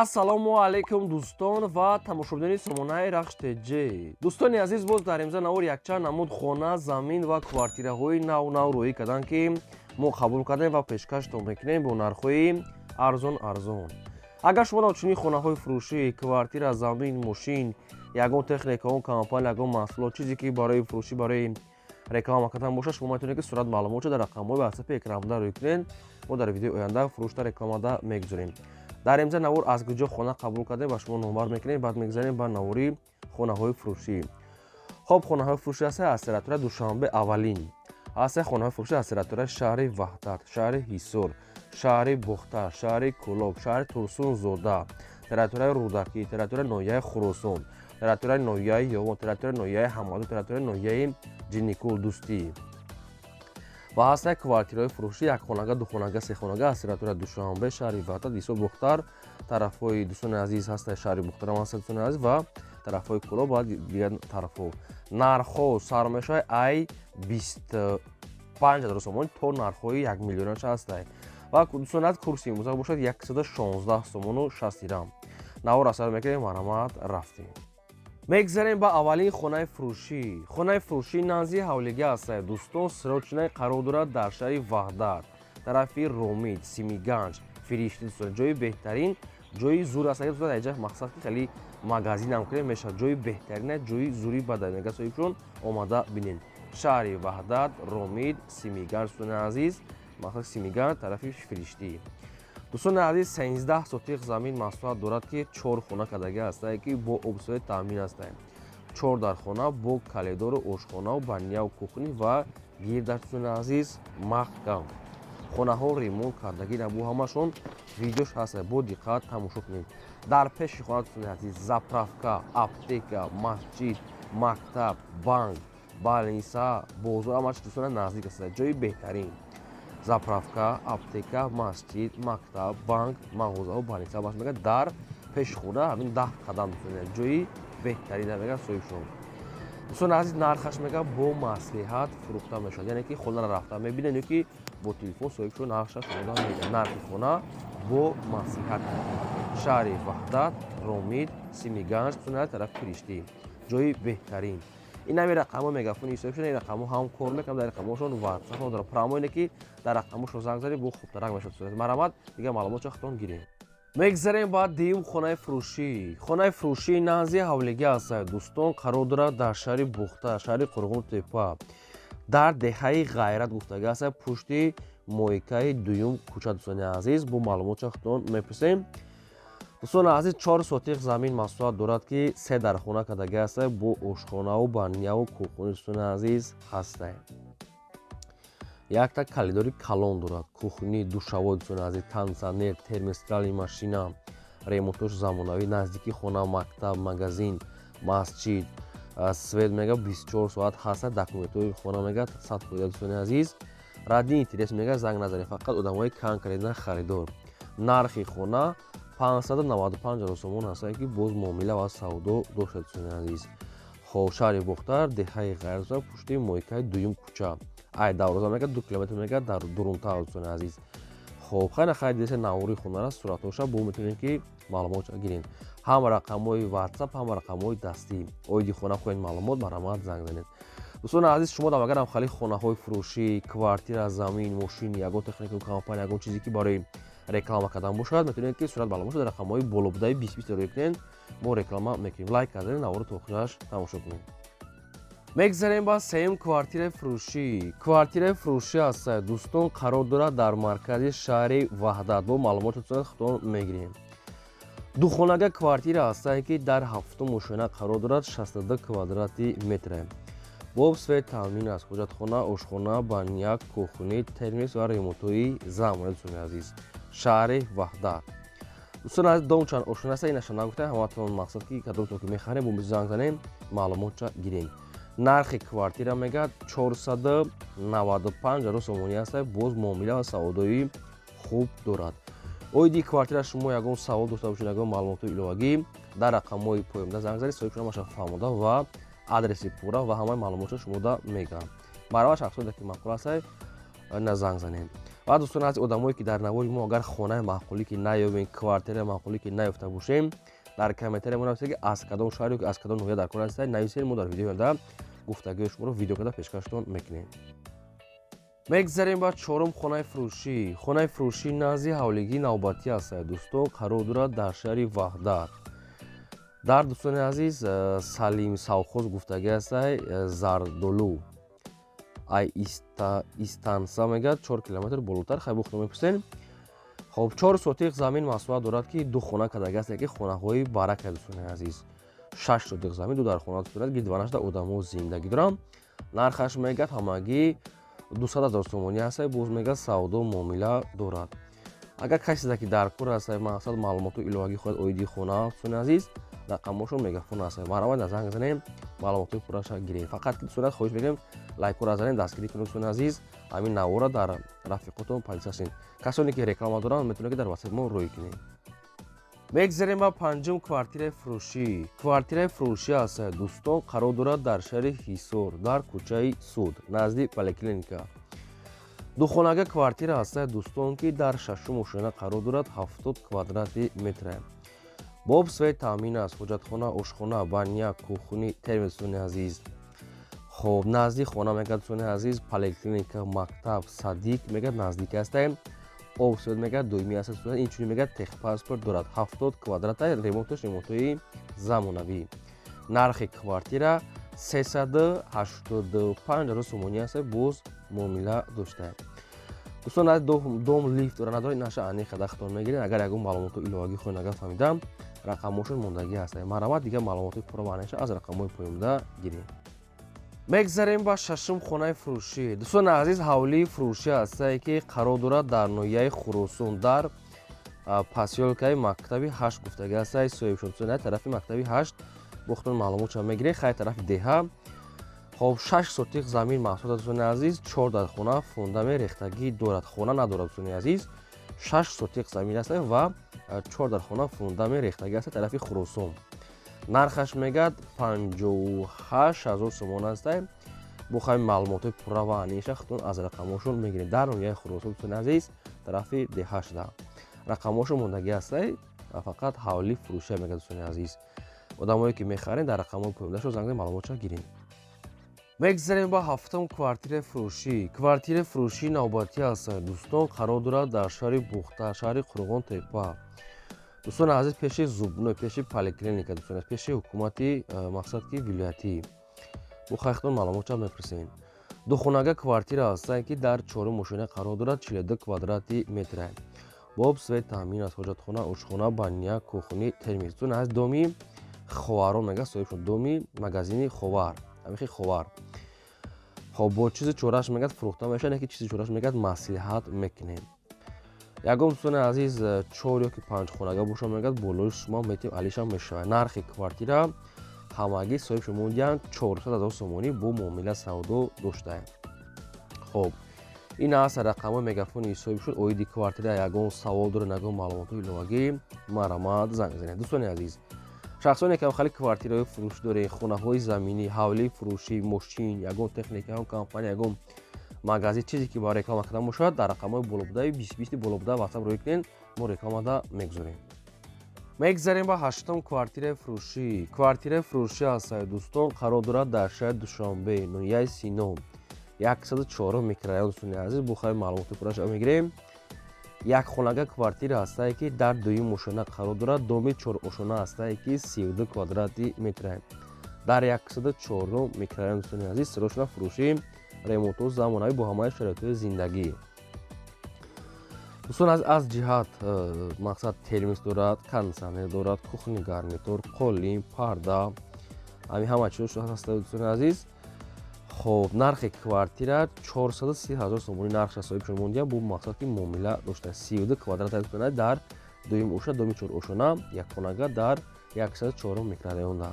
ассалому алайкум дӯстон ва тамошобинони сомонаи рахштеҷ. дӯстони азиз, боз дар имза навор якчанд намуд хона, замин ва квартираҳои нав рӯӣ карданд, ки мо қабул кардем ва пешкаштон мекунем бо нархҳои арзон. Агар шумо дар чунин хонаҳои фурӯшӣ, квартира, замин, мошин, ягон техникаон, компания, ягон маҳсулот, чизе ки барои фурӯшӣ, барои реклама кардан бошад, шумо метавонед ки сурат маълумотро дар рақамҳои ватсапи экранда рӯй кунед. Мо дар видеои оянда фурӯшта рекламада мегузорем. дар имза навор аз куҷо хона қабул кардем ва шумо номер мекунед, баъд мегзарем ба навори хонаҳои фурӯшӣ. хоб хонаҳои фурӯшӣ ҳастанд аз территорияи Душанбе аввалин. ҳастанд хонаҳои фурӯшӣ аз территорияи шаҳри Ваҳдат, шаҳри Ҳисор, шаҳри Бухта, шаҳри Кӯлоб, шаҳри Турсунзода, территорияи Рӯдакӣ, территорияи ноҳияи Хуросон, территорияи ноҳияи Ёвон, территорияи ноҳияи Ҳамаду, территорияи ноҳияи Ҷинникул, Дӯстӣ. ва ҳастанд квартираҳои фурӯшӣ якхонага, духонага, сехонага аз территорияи Душанбе, шаҳри Ваҳдат, Ҳисор, Бухтар, тарафҳои дӯстони азиз ҳастанд шаҳри Бухтар ҳастанд дӯстони азиз ва тарафҳои Кӯлоб ва дигар тарафҳо. Нархҳо сармешаи ай 25,000 сомон то нархҳои 1 миллионаш ҳастанд. ва дӯстони азиз, курси имрӯза бошад 116 сомону 60 дирҳам. навор асар мекунем, маромат рафтем. мегзарем ба аввалин хонаи фурӯшӣ. хонаи фурӯшӣ назди ҳавлига ҳастад. дӯстон, сирочинаи қарор дорад дар шаҳри Ваҳдат, тарафи Ромид, Симиганҷ, Фириштӣ. ҷойи беҳтарин, ҷойи зур ҳастад. дӯстон, дар ҷо мақсад ки хеле магазинам кунем мешавад. ҷойи беҳтарина, ҷойи зури бада мега соҳибшон омада бинед. шаҳри Ваҳдат, Ромид, Симиганҷ. дӯстони азиз, мақсад Симиганҷ, тарафи Фириштӣ. дӯстони азиз, 13 сотиқ замин маслиҳат дорад, ки 4 хона кардагӣ ҳастанд, ки бо обсои таъмин ҳастанд. 4 дар хона бо калидору ошхонаву баняву кухни ва гирдаш. дӯстони азиз, маҳкам хонаҳо ремонт кардагӣ набу ҳамашон видеош ҳастанд. бо диққат тамошо кунед. дар пеши хона, дӯстони азиз, заправка, аптека, масҷид, мактаб, банк, балниса, бозор, ҳамааш дӯстони наздик ҳастанд. ҷойи беҳтарин. заправка, аптека, масҷид, мактаб, банк, мағозаву балниса ҳамааш мегӯяд дар пеши хона, ҳамин 10 қадам. дӯстони ҷойи беҳтарина мегӯяд соҳибшон. дӯстони азиз, нархаш мегӯяд бо маслиҳат фурӯхта мешавад. яъне ки хонаро рафта мебинед, ё ки бо телефон соҳибшон нархша шумода мегӯяд. нархи хона бо маслиҳат. шаҳри Ваҳдат, Ромид, Симиганҷ, дӯстони азиз, тарафи Фириштӣ. ҷойи беҳтарин. ин ҳамин рақамҳо мегафони соҳибшон. ин рақамҳо ҳам кор мекунанд. дар рақамҳошон ватсапҳо дорад. прямо ине ки дар рақамҳошон занг занед, бо хубтарак мешавад. марамат, дигар маълумотро хатон гирем. мегзарем ба дуюм хонаи фурӯшӣ. хонаи фурӯшӣ назди ҳавлига ҳастад. дӯстон, қарор дорад дар шаҳри Бухта, шаҳри Қурғунтепа, дар деҳаи Ғайрат гуфтагӣ ҳастад, пушти моҳикаи дуюм кӯча. дӯстони азиз, бо маълумотро хатон мепурсем. дӯстони азиз, 4 сотиқ замин маслиҳат дорад, ки 3 дар хона кардагӣ ҳастад, бо ошхонаву баняву кухони. дӯстони азиз, ҳастанд. якта калидори калон дорад. кухни, душавой, дӯстони азиз, кондитсионер, термостирали машина, ремонтош замонавӣ, наздики хона, мактаб, магазин, масҷид, свет мега 24 соат ҳастад. документҳои хона мега 100%. дӯстони азиз, радди интерес мега занг назанед, фақат одамои кан кардидан харидор. нархи хона 595,000 сомон ҳастад, ки боз муомила ва савдо дошад. дӯстони азиз, хоб шаҳри Бухтар, деҳаи Ғайрат, пушти моҳикаи дуюм кӯча. ай давроза мега 2 километр мега дар дурунтар. дӯстони азиз, хоб хайна диса навори хонара суратоша бо метавонед ки маълумотро гиред. ҳам рақамҳои ватсап, ҳам рақамҳои дастӣ. оиди хона хоҳед маълумот, маромат занг занед. дӯстони азиз, шумо дам агарам хали хонаҳои фурӯшӣ, квартира, замин, мошин, ягон техникаи компания, ягон чизе ки барои реклама кардан бошад, метавонед ки сурат маълумотро дар рақамҳои болобудаи 20 рӯй кунед. мо реклама мекунем. лайк карданед, наворо то охираш тамошо кунед. мегзарем ба сеюм квартираи фурӯшӣ. квартираи фурӯшӣ ҳастад. дӯстон, қарор дорад дар маркази шаҳри Ваҳдат. бо маълумотро хатон мегирем. духонага квартира ҳастад, ки дар 7 ошона қарор дорад. 62 квадрати метр. бо свет таъмин аст. ҳоҷатхона, ошхона, баня, кухни, термос ва ремонтҳои замонӣ. дӯстони азиз, шаҳри Ваҳдат. дӯстони азиз, дончанд ошона аст. инаша нагуфтем, ҳаматон мақсад ки кадомтон ки мехарем бо занг занем, маълумотро гирем. нархи квартира мегӯяд 495,000 сомонӣ ҳастад. боз муомила ва саводои хуб дорад. оиди квартира шумо ягон савол дошта бошед, ягон маълумоти иловагӣ, дар рақамҳои поёмда занг занед, соҳибшон ҳамаша фаҳмода ва адреси пурра ва ҳамаи маълумотро шумода мегӯянд. барои шахсоте ки маъқул ҳастад, на занг занед. ва дӯстон аз одамое ки дар навори мо агар хонаи маъқулӣ ки наёбем, квартираи маъқулӣ ки наёфта бошем, дар комментария мо нависед ки аз кадом шаҳр ё ки аз кадом ноҳия дар кор ҳастед, нависед. Мо дар видеои оянда гуфтагӯи шуморо видео карда пешкаштон мекунем. мегзарем ба чорум хонаи фурӯшӣ. Хонаи фурӯшӣ назди ҳавлигии навбатӣ аст дӯстон, қарор дорад дар шаҳри Ваҳдат. дар дӯстони азиз Салим Савхоз гуфтагӣ ҳастай Зардолу ай истанса мегӯяд 4 километр болотар хайбухто мепурсен. хоб 4 сотиқ замин маҳсулат дорад ки ду хона кардагӣ аст, ки хонаҳои барака дӯстони азиз. 6 сотиқ замин ду дар хона дӯстонат гирдванашда одамо зиндагӣ дорам. Нархаш мегӯяд ҳамагӣ 200 000 сомонӣ ҳастай, боз мегӯяд савдо муомила дорад. агар касе ки дар кор ҳастай мақсад маълумоту иловагӣ хоҳад оиди хона дӯстони азиз, рақамошон мегафон ҳастай. Маҳрамат на занг занем, маълумоти пурраша гирем. фақат ки дӯстонат хоҳиш мекунем лайкора занем, дастгирӣ кунед дӯстони азиз. ҳамин навора дар рафиқотон пайдасасин. касоне ки реклама доранд метавонед ки дар васайти мо рӯй кунед. мегзарем ба панҷум квартираи фурӯшӣ. Квартираи фурӯшӣ аст дӯстон, қарор дорад дар шаҳри Ҳисор, дар кӯчаи Суд, назди поликлиника. духонага квартира аст дӯстон, ки дар шашум ошина қарор дорад, 70 квадрати метр. боб свет таъмин аст, ҳоҷатхона, ошхона, баня, кухни, термос дӯстони азиз. хоб назди хона мегӯяд дӯстони азиз, поликлиника, мактаб, садик мегӯяд наздик ҳастай. об свет мегӯяд доимӣ аст дӯстони, инчунин мегӯяд техпаспорт дорад. 70 квадрата, ремонтои замонавӣ. нархи квартира 385 000 сомонӣ аст, боз муомила дошта. дӯстон аз дом лифт дора надоред, наша аниқа дахтон мегиред. агар ягон маълумоту иловагӣ хоҳед агар фаҳмидам, рақамошон мондагӣ ҳастай. маҳрамат дигар маълумоти пурра ва аниша аз рақамҳои поёмда гирем. мегзарем ба шашум хонаи фурӯшӣ. дӯстони азиз, ҳавлии фурӯшӣ ҳастай, ки қарор дорад дар ноҳияи Хуросун, дар посёлкаи мактаби 8 гуфтагӣ ҳастай. соҳибшон тарафи мактаби 8 бохтон маълумотша мегиред, хай тарафи деҳа. хоб 6 сотиқ замин маҳсулот дӯстони азиз, 4 дар хона фундаме рехтагӣ дорад. хона надорад дӯстони азиз, 6 сотиқ замин аст ва 4 дар хона фундаме рехтагӣ аст тарафи Хуросун. нархаш мегӯяд 58 000 сомон ҳастай. бухоем маълумоти пурра ва аниша худтон аз рақамошон мегиред. дар ноҳияи Хуросун дӯстони азиз, тарафи деҳашда рақамошон мондагӣ ҳастай. фақат ҳавли фурӯша мегӯяд дӯстони азиз. одамое ки мехарен дар рақамҳои поёмдашон занг занед, маълумотша гирем. мегзарем ба ҳафтум квартираи фурӯшӣ. квартираи фурӯшии навбатӣ аст дӯстон, қарор дорад дар шаҳри Бухта, шаҳри Қурғонтепа. дӯстони азиз, пеши зубной, пеши поликлиника дӯстони азиз, пеши ҳукумати мақсад ки вилоятӣ. бо хайхтон маълумотша мепурсем. духонага квартира аст, ки дар чорум ошина қарор дорад, 42 квадрати метр. боб свет таъмин аст, ҳоҷатхона, ошхона, баня, кухни, термос. дӯстони азиз, доми ховарон мегӯяд соҳибшон, доми магазини ховар, амихи ховар. хоб бо чизи чораш мегӯяд фурӯхта мешавад, яке чизи чораш мегӯяд маслиҳат мекунем. ягон дӯстони азиз 4 ё ки 5 хонага боша мегӯяд, болои шумо метим алиша мешавад. нархи квартира ҳамагӣ соҳибшон мондиянд 400 000 сомонӣ бо муомила савдо дошта. хоб ин аст рақамҳои мегафони соҳибшон. оиди квартира ягон савол доред, ягон маълумоти иловагӣ, маҳрамат занг занед. дӯстони азиз, шахсоне ки хали квартираҳои фурӯшӣ доред, хонаҳои заминӣ, ҳавлии фурӯшӣ, мошин, ягон техника, ягон компания, ягон магазин, чизе ки ба реклама кардан бошад, дар рақамҳои болобудаи 20 болобуда ватсап рӯй кунед, мо рекламада мегузорем. мегзарем ба ҳаштум квартираи фурӯшӣ. квартираи фурӯшӣ аст дӯстон, қарор дорад дар шаҳри Душанбе, ноҳияи Синон, 104 микрорайон. дӯстони азиз, бухои маълумоти пурраша мегирем. якхонага квартира аст, ки дар дуюм ошона қарор дорад, доми 4 ошона аст, ки 32 квадрати метр. дар 104 микрорайон дӯстони азиз, сирошона фурӯшӣ, ремонту замонавӣ бо ҳамаи шароитҳои зиндагӣ. дӯстон аз ҷиҳат мақсад термос дорад, кондитсионер дорад, кухни гарнитур, қолин, парда, ҳама чиз ҳаст дӯстони азиз. хоб нархи квартира 430 000 сомонӣ нархша соҳибшон мондиянд, бо мақсад ки муомила дошта. 32 квадрата дӯстона дар дуюм ошона, доми 4 ошона, якхонага дар 104 микрорайонда.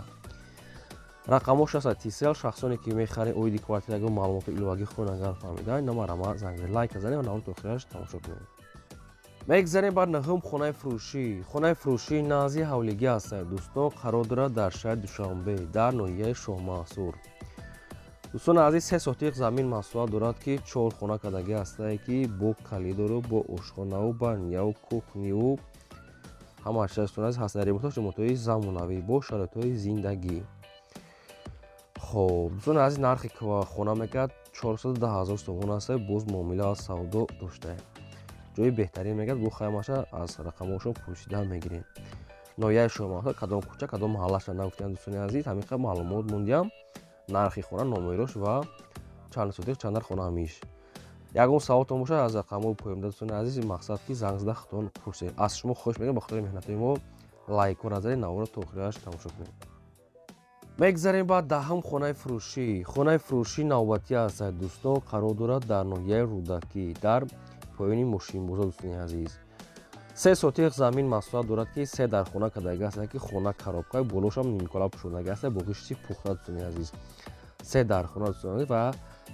рақамош аст тисел. шахсоне ки мехарен оиди квартира ягон маълумоти иловагӣ хоҳед агар фаҳмидан, номарама занг занед, лайка занед ва навори охираш тамошо кунед. мегзарем бар наҳум хонаи фурӯшӣ. хонаи фурӯшӣ назди ҳавлигӣ аст дӯстон, қарор дорад дар шаҳри Душанбе, дар ноҳияи Шоҳмансур. дӯстони азиз, 3 сотиқ замин маҳсулот дорад, ки 4 хона кардагӣ ҳастае, ки бо калидору бо ошхонаву баняву кухниву ҳама чиз дӯстони азиз ҳаст дар ремонтҳои замонавӣ бо шароитҳои зиндагӣ. хоб дӯстони азиз, нархи хона мегӯяд 410 000 сомон ҳастае, боз муомила аз савдо доштае. ҷои беҳтарин мегӯяд бо хаймаша аз рақамҳошон пурсида мегирем. ноҳияи шумо кадом кӯча, кадом маҳаллаша нагуфтем дӯстони азиз, ҳамин қадр маълумот мондиям. Нархи хона, номерош ва чанд сотиқ чанд дар хона ҳамиш. Ягон саволтон бошад аз рақамҳои поёмда дӯстони азиз, мақсад ки занг зада хатон пурсед. Аз шумо хоҳиш мекунам ба хотири меҳнатои мо лайкҳо назаред, наворро то охираш тамошо кунед. мегзарем ба даҳум хонаи фурӯшӣ. Хонаи фурӯшӣ навбатӣ ҳастад дӯстон, қарор дорад дар ноҳияи рӯдакӣ дар поёни мошинбоза дӯстони азиз. 3 сотиқ замин маҳсулот дорад, ки 3 дар хона кардагӣ ҳастад, ки хона коробка боошам нимкола пӯшонидагӣ ҳастад, боқишти пухта дӯстони азиз. 3 дар хона дӯстони азиз ва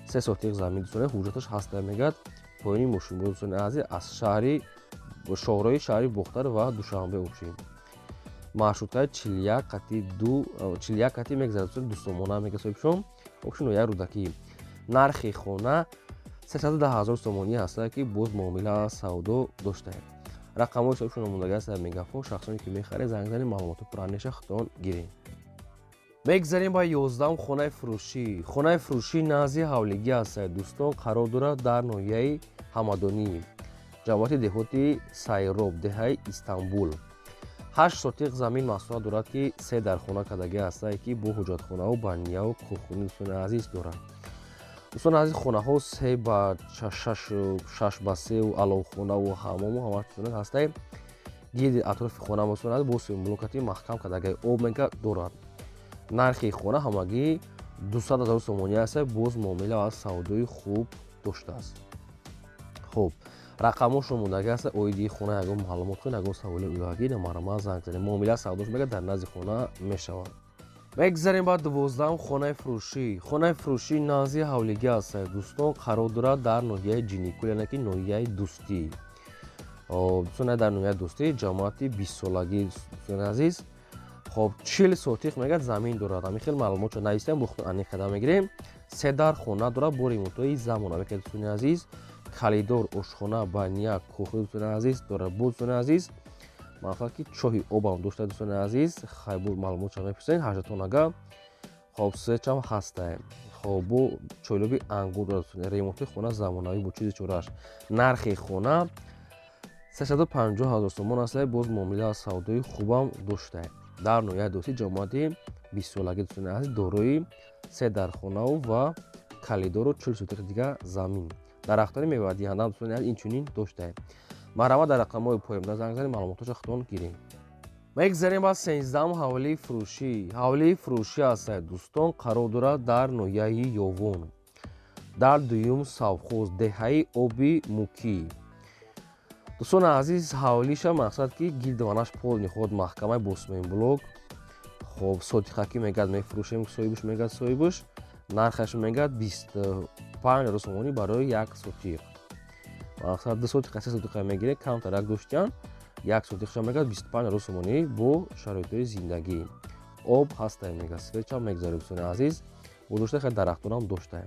3 сотиқ замин дӯстони ҳуҷҷаташ ҳастае мегӯяд поёни мошинбоза дӯстони азиз аз шоҳрои шаҳри Бухтар ва Душанбе Обшин. маршруткаи 41 қати мегзарад дӯстони дусомона мегӯяд соҳибшон Обшин ноҳияи рӯдакӣ. нархи хона 310 000 сомонӣ ҳастае, ки боз муомила аз савдо доштае. рақамҳои соҳибшон номондагӣ ҳастае мегафон. шахсоне ки мехаред занг занед, маълумоту пурраниша хатон гиред. мегзарем ба 11 хонаи фурӯшӣ. хонаи фурӯшӣ назди ҳавлигӣ ҳастае дӯстон, қарор дорад дар ноҳияи ҳамадонӣ, ҷамоати деҳоти Сайроб, деҳаи Истанбул. 8 сотиқ замин маҳсулот дорад, ки 3 дар хона кардагӣ ҳастае, ки бо ҳуҷҷатхонаву баняву кухонӣ дӯстони азиз дорад. дӯстони азиз, хонаҳо 3 ба 6 ба 3 аловхонаву ҳаммому ҳама дӯстони ҳастае. гирди атрофи хона дӯстони азиз бо семблокати маҳкам кардагии об мега дорад. нархи хона ҳамагӣ 200 000 сомонӣ ҳастае, боз муомила аз савдои хуб доштааст. хуб, рақамҳошро мондагӣ ҳастае. оиди хона ягон маълумот кунед, ягон саволи иловагӣ намарома занг занед. муомила савдош мега дар назди хона мешавад. мегзарем ба 12 хонаи фурӯшӣ. хонаи фурӯшӣ назди ҳавлигӣ ҳастае дӯстон, қарор дорад дар ноҳияи Ҷиникӯл, яъне ки ноҳияи дӯстӣ. дӯстон дар ноҳияи дӯстӣ, ҷамоати 20 солагӣ дӯстони азиз. хоб 40 сотиқ мегӯяд замин дорад. ҳамин хел маълумотро нависем, бо худтон аниқада мегирем. 3 дар хона дорад бо ремонтҳои замонавӣ ки дӯстони азиз. калидор, ошхона, баня, кухня дӯстони азиз дорад. бо дӯстони азиз, мақсад ки чоҳи обам дошта дӯстони азиз, хайбур маълумотро мепурсед, ҳажатонага хоб сечам ҳастае. хоб бо чойлоби ангур дорад дӯстони. ремонти хона замонавӣ бо чизи чораш. нархи хона 350 000 сомон ҳастае, боз муомила аз савдои хубам доштае. дар ноҳияи дӯстӣ, ҷамоати 20 солагӣ дӯстони азиз, дорои 3 дар хонаву ва калидору 40 сотиқ дигар замин. дарахтони мевадиҳанда дӯстони азиз инчунин доштае. марҳамат, дар рақамҳои поёмда занг занед, маълумотошро хатон гирем. мегзарем ба 13 ҳавлии фурӯшӣ. ҳавлии фурӯшӣ ҳастае дӯстон, қарор дорад дар ноҳияи Ёвон, дар дуюм совхоз, деҳаи Оби Мукӣ. дӯстони азиз, ҳавлиша мақсад ки гирдванаш пол ниҳод маҳкамаи бо семенблок. хоб сотиқакӣ мегӯяд мефурӯшем, соҳибуш мегӯяд соҳибуш. нархаш мегӯяд 25 000 сомонӣ барои 1 сотиқ. мақсад 2 сотиқа 3 сотиқа мегиред, камтарак доштиян. 1 сотиқша мегӯяд 25 000 сомонӣ бо шароитҳои зиндагӣ. об ҳастае мегӯяд, свечам мегзаред дӯстони азиз. бо доштаи хеле дарахтонам доштае.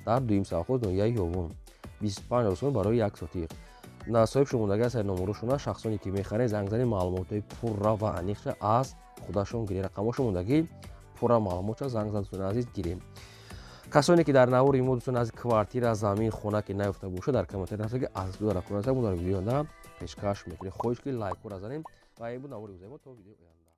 дар дуюм совхоз, ноҳияи Ёвон, 25 000 сомонӣ барои 1 сотиқ. соҳиб шумондагӣ ҳастае, номерошона шахсоне ки мехаред, занг занед, маълумотҳои пурра ва аниқша аз худашон гиред. рақамҳошро мондагӣ пурра маълумотша занг зан дӯстони азиз гирем. касоне ки дар навори мо дӯстони азиз квартира, замин, хона ки наёфта бошад, дар комментари ҳастаги аз дора кунасак мо дар видеода пешкаш мекунем. хоҳиш ки лайкҳоро занем ва ин буд навори гузари мо то видеои оянда.